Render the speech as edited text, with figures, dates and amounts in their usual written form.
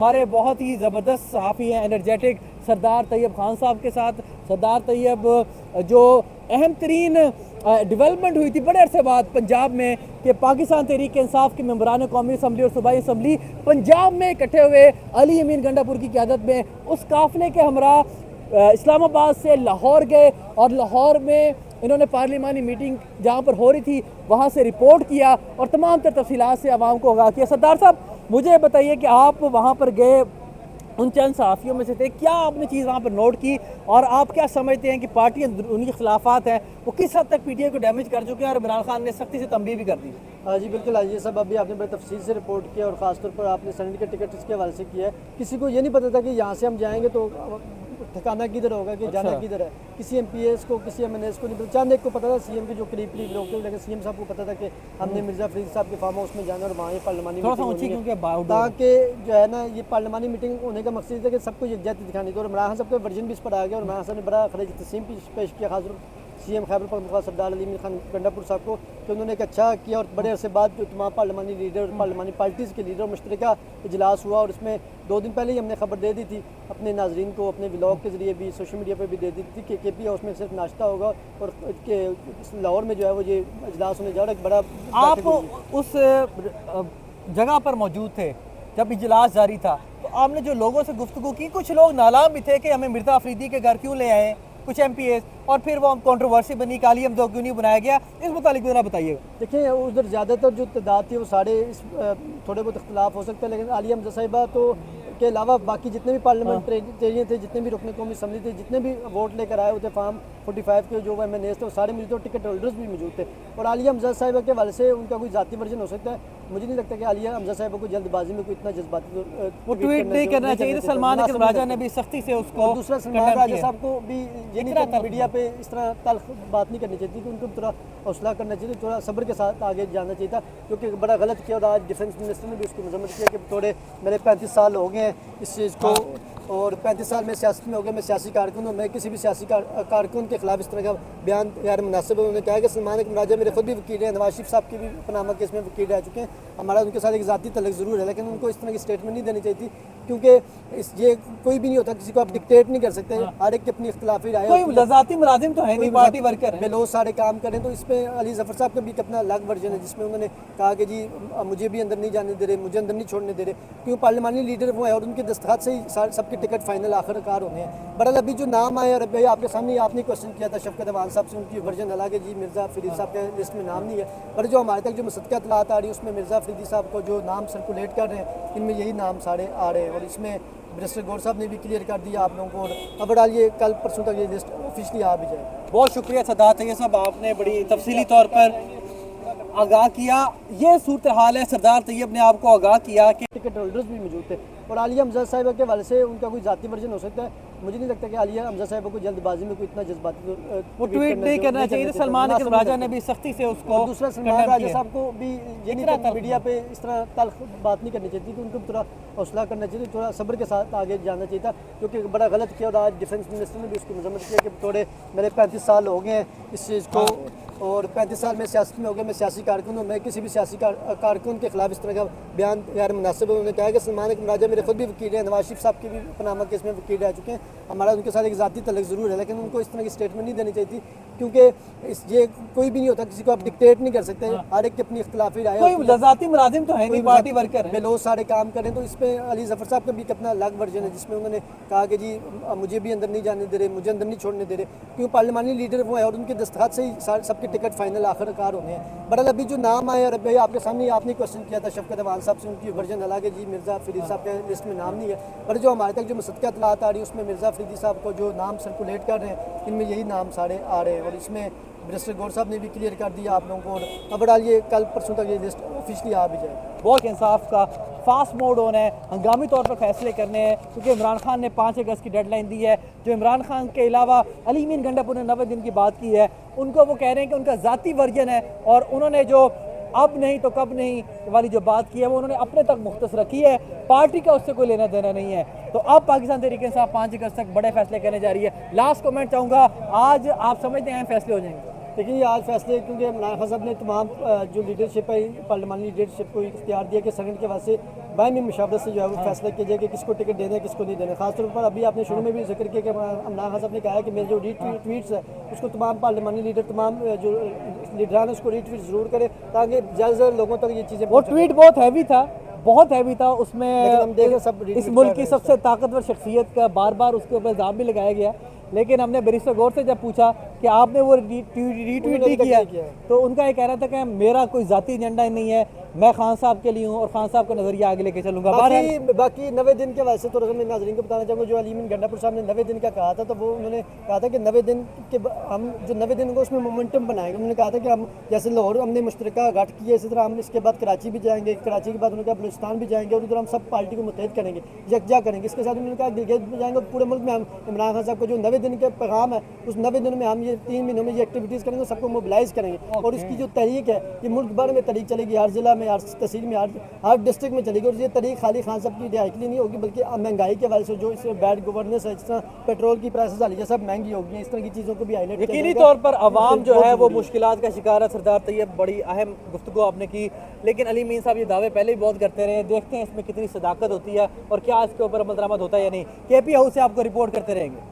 हमारे बहुत ही ज़बरदस्त सहाफ़ी हैं, एनर्जेटिक सरदार तैयब खान साहब के साथ। सरदार तैयब जो अहम तरीन डेवलपमेंट हुई थी बड़े अरसे बाद पंजाब में कि पाकिस्तान तहरीक इंसाफ के मेंबरान कौमी असम्बली और सूबाई असम्बली पंजाब में इकट्ठे हुए अली अमीन गंडापुर की क़यादत में उस काफ़िले के हमरा इस्लामाबाद से लाहौर गए और लाहौर में इन्होंने पार्लिमानी मीटिंग जहाँ पर हो रही थी वहाँ से रिपोर्ट किया और तमाम तर तफसीलात से आवाम को आगाह किया। सरदार साहब, मुझे बताइए कि आप वहाँ पर गए, उन चंद सहाफ़ियों में से थे, क्या आपने चीज़ वहाँ पर नोट की और आप क्या समझते हैं कि पार्टी उनकी खिलाफात हैं वो किस हद तक पीटीआई को डैमेज कर चुके हैं और इमरान खान ने सख्ती से तंबीह भी कर दी? हाँ जी बिल्कुल। आज ये सब अभी आपने बड़े तफसील से रिपोर्ट किया और ख़ासतौर पर आपने सेनेट के टिकट इसके हवाले से किया है। किसी को ये नहीं पता था कि यहाँ से हम जाएंगे तो ठिकाना किधर होगा, कि जाना किधर है। किसी एमपीएस को, किसी एमएनएस को नहीं पता। चंद एक को पता था, सीएम के जो करीब लोग थे, लेकिन सीएम साहब को पता था कि हमने मिर्ज़ा फरीद साहब के फार्म हाउस में जाना और वहाँ ये पार्लिमानी मीटिंग, ताकि जो है ना ये पार्लिमानी मीटिंग होने का मकसद था कि सबको यकजहती दिखानी थी। और इमरान खान साहब का वर्जन भी इस पर आ गया और इमरान साहब ने बड़ा खराज तस्लीम पेश किया खास सीएम खैबर पख्तूनख्वा सरदार अली अमीन खान गंडापुर साहब को, कि उन्होंने एक अच्छा किया। और बड़े अरसे बाद जो तमाम पार्लिमानी लीडर, पार्लिमानी पार्टीज़ के लीडर मुश्तरका इजलास हुआ और इसमें 2 दिन पहले ही हमने खबर दे दी थी अपने नाजरीन को, अपने व्लॉग के ज़रिए भी, सोशल मीडिया पर भी दे दी थी कि केपी हाउस में सिर्फ नाश्ता होगा और लाहौर में जो है वो ये इजलास होने जा रहा है। एक बड़ा आप उस जगह पर मौजूद थे जब इजलास जारी था, तो आपने जो लोगों से गुफ्तगू की, कुछ लोग नालाम भी थे कि हमें मिर्ज़ा अफरीदी के घर क्यों ले आए, कुछ एमपीएस, और फिर वो कंट्रोवर्सी बनी कि अली हमजा क्यों नहीं बनाया गया, इस मुतालिक ज़रा बताइएगा। देखिए उधर ज़्यादातर जो तादाद थी वो सारे थोड़े बहुत इख्तलाफ हो सकते हैं, लेकिन आलिया हमजा साहिबा तो के अलावा बाकी जितने भी पार्लियामेंटेरियन थे, जितने भी रुकने कौमी असम्बली थे, जितने भी वोट लेकर आए हुए थे फार्म 45 के जो एमएनएस थे, वो सारे मौजूद थे और टिकट होल्डर्स भी मौजूद थे। और आलिया हमजा साहिबा के हवाले से उनका कोई जाती वर्जन हो सकता है। मुझे नहीं लगता कि आलिया हमजा साहिबा को जल्दबाजी में कोई इतना जज्बाती वो ट्वीट नहीं करना चाहिए। सलमान राजा ने भी सख्ती से उसको, और दूसरा सलमान राजा साहब को भी ये नहीं मीडिया पे इस तरह तल्ख बात नहीं करनी चाहिए थी, कि उनको थोड़ा हौसला करना चाहिए, थोड़ा सब्र के साथ आगे जाना चाहिए था, क्योंकि बड़ा गलत किया। और आज डिफेंस मिनिस्टर ने भी उसकी मजम्मत किया कि थोड़े मेरे 35 साल हो गए हैं इस चीज़ को और 35 साल में सियासत में हो गया, मैं सियासी कारकुन हूँ, मैं किसी भी सियासी कारकुन के खिलाफ इस तरह का बयान गैर मुनासिब है। उन्होंने कहा कि सलमान राजा मेरे खुद भी वकील हैं, नवाज शरीफ साहब की भी पनामा केस में वकील रह चुके हैं, हमारा उनके साथ एक ज़ाती तल्लुक़ ज़रूर है, लेकिन उनको इस तरह की स्टेटमेंट नहीं देनी चाहिए थी, क्योंकि ये कोई भी नहीं होता, किसी को आप डिक्टेट नहीं कर सकते। हर एक की अपनी इख्तिलाफी राय है, ज़ाती मुलाजिम तो है नहीं, पार्टी वर्कर है, लोग सारे काम करें। तो इसमें अली जफर साहब का भी अपना अलग वर्जन है, जिसमें उन्होंने कहा कि जी मुझे भी अंदर नहीं जाने दे रहे, मुझे अंदर नहीं छोड़ने दे रहे, क्यों पार्लिमानी लीडर वो है और उनके दस्तखत से ही सबके टिकट फाइनल आखिरकार होने हैं। बहरहाल अभी जो नाम आए और अभी आपके सामने आपने क्वेश्चन किया था शफकत अवान साहब से, उनकी वर्जन अलग है जी, मिर्ज़ा फरीद साहब के लिस्ट में नाम नहीं है, पर जो हमारे तक जो मुसद्दक़ा इत्तलात आ रही है उसमें मिर्ज़ा फरीदी साहब को जो नाम सर्कुलेट कर रहे हैं, इनमें यही नाम सारे आ रहे हैं। और इसमें बैरिस्टर गौर साहब ने भी क्लियर कर दिया आप लोगों को, और अब डालिए कल परसों तक ये लिस्ट ऑफिशियली आ भी जाए। बहुत शुक्रिया सरदार तैयब साहब, आपने बड़ी तफसीली तौर पर आगाह किया। ये सूरत हाल है, सरदार तैयब ने आपको आगाह किया कि टिकट होल्डर्स भी मौजूद थे। और आलिया हमजा साहिबा के हवाले से उनका कोई जाती वर्जन हो सकता है। मुझे नहीं लगता कि आलिया हमजा साहिबा को जल्दबाजी में कोई इतना जज्बाती वो ट्वीट नहीं करना चाहिए। सलमान राजा ने भी सख्ती से उसको, और दूसरा सलमान राजा साहब को भी ये नहीं मीडिया पे इस तरह तल्ख बात नहीं करनी चाहिए थी, कि उनको थोड़ा हौसला करना चाहिए, थोड़ा सब्र के साथ आगे जाना चाहिए था, क्योंकि बड़ा गलत किया। और आज डिफेंस मिनिस्टर ने भी उसकी मजम्मत किया कि थोड़े मेरे 35 साल हो गए हैं इस चीज़ को और 35 साल में सियासत में हो गया, मैं सियासी कारकुन हूँ, मैं किसी भी सियासी कारकुन के खिलाफ इस तरह का बयान गैर मुनासिब है। उन्होंने कहा कि सलमान राजा मेरे खुद भी वकील हैं, नवाज शरीफ साहब की भी पनामा केस में वकील रह चुके हैं, हमारा उनके साथ एक ज़ाती तल्लुक़ ज़रूर है, लेकिन उनको इस तरह की स्टेटमेंट नहीं देनी चाहिए थी, क्योंकि ये कोई भी नहीं होता, किसी को आप डिक्टेट नहीं कर सकते। हर एक की अपनी इख्तिलाफी राय है, ज़ाती मुलाजिम तो है नहीं, पार्टी वर्कर है, लोग सारे काम करें। तो इसमें अली जफर साहब का भी अपना अलग वर्जन है, जिसमें उन्होंने कहा कि जी मुझे भी अंदर नहीं जाने दे रहे, मुझे अंदर नहीं छोड़ने दे रहे, क्यों पार्लिमानी लीडर वो है और उनके दस्तखत से ही सबके टिकट फाइनल आखिरकार होने हैं। बहरहाल अभी जो नाम आए और अभी आपके सामने आपने क्वेश्चन किया था शफकत अवान साहब से, उनकी वर्जन अलग है जी, मिर्ज़ा फरीद साहब के लिस्ट में नाम नहीं है, पर जो हमारे तक जो मुसद्दक़ा इत्तलात आ रही है उसमें मिर्ज़ा फरीदी साहब को जो नाम सर्कुलेट कर रहे हैं, इनमें यही नाम सारे आ रहे हैं। और इसमें बैरिस्टर गौर साहब ने भी क्लियर कर दिया आप लोगों को, और अब डालिए कल परसों तक ये लिस्ट ऑफिशियली आ भी जाए। बहुत इंसाफ का फास्ट मोड होना है, हंगामी तौर पर फैसले करने हैं, क्योंकि इमरान खान ने 5 अगस्त की डेडलाइन दी है। जो इमरान खान के अलावा अली अमीन गंडापुर ने 90 दिन की बात की है, उनको वो कह रहे हैं कि उनका ज़ाती वर्जन है, और उन्होंने जो अब नहीं तो कब नहीं वाली जो बात की है वो उन्होंने अपने तक मुख्तस रखी है, पार्टी का उससे कोई लेना देना नहीं है। तो अब पाकिस्तान तहरीक इंसाफ 5 अगस्त तक बड़े फैसले करने जा रही है। लास्ट कमेंट चाहूँगा, आज आप समझते हैं फैसले हो जाएंगे? लेकिन ये आज फैसले, क्योंकि इमरान खान साहब ने तमाम जो लीडरशिप है पार्लियामानी लीडरशिप को इख्तियार दिया कि सेनेट के वास्ते बाहमी मुशावरत से जो है वो फैसला किया जाए कि किसको टिकट देना है किसको नहीं देना। खासतौर पर अभी आपने शुरू में भी जिक्र किया कि इमरान खान साहब ने कहा है कि मेरे जो रीट्वीट्स है उसको तमाम पार्लियामानी लीडर तमाम जो लीडरान है उसको रीट्वीट ज़रूर करें ताकि ज़्यादा से ज़्यादा लोगों तक ये चीज़ें वो ट्वीट बहुत हैवी था उसमें लेकिन हम देखें सब इस मुल्क की सबसे ताकतवर शख्सियत का बार बार उसके ऊपर इल्ज़ाम भी लगाया गया। लेकिन हमने बैरिस्टर गौर से जब पूछा कि आपने वो रीट्वीट नहीं किया, तो उनका ये कहना था कि मेरा कोई ज़ाती एजेंडा नहीं है, मैं खान साहब के लिए हूँ और खान साहब का नज़रिया आगे लेके चलूँगा। बाकी 90 दिन के वैसे तो मैं नाज़रीन को बताना चाहूँगा, जो अलीमीन गंडापुर साहब ने 90 दिन का कहा था, तो वो उन्होंने कहा था कि 90 दिन के हम जो 90 दिन को उसमें मोमेंटम बनाएंगे। उन्होंने कहा था कि हम जैसे लाहौर हमने मुश्तरका गठ किया, इसी तरह हम इसके बाद कराची भी जाएंगे, कराची के बाद उन्होंने कहा बलूचिस्तान भी जाएंगे और उधर हम सब पार्टी को मुतहद करेंगे, यकजा करेंगे। इसके साथ उन्होंने कहा गिलगित भी जाएंगे और पूरे मुल्क में हम इमरान खान साहब का जो 90 दिन का पैगाम है उस 90 दिन में हम ये 3 महीनों में ये एक्टिविटीज़ करेंगे, सबको मोबिलाइज करेंगे और इसकी जो तहरीक है ये मुल्क भर में तहरीक चलेगी, हर ज़िला में, हर तहसील में, हर डिस्ट्रिक्ट में चलेगी। और ये तहरीक खाली खान साहब की रिहाई के लिए नहीं होगी बल्कि महंगाई के वजह से जो इस बैड गवर्नेंस है, जिस तरह पेट्रोल की प्राइसेस हालिया सब महंगी हो गई हैं, इस तरह की चीज़ों को भी हाईलाइट यकीनी तौर पर आवाम जो है वो मुश्किलात का शिकार है। सरदार तैयब बड़ी अहम गुफ्तगू आपने की, लेकिन अली मीन साहब ये दावे पहले भी बहुत करते रहे। देखते हैं इसमें कितनी सदाकत होती है और क्या इसके ऊपर अमल दरामद होता है या नहीं। KP हाउस से आपको रिपोर्ट करते रहेंगे।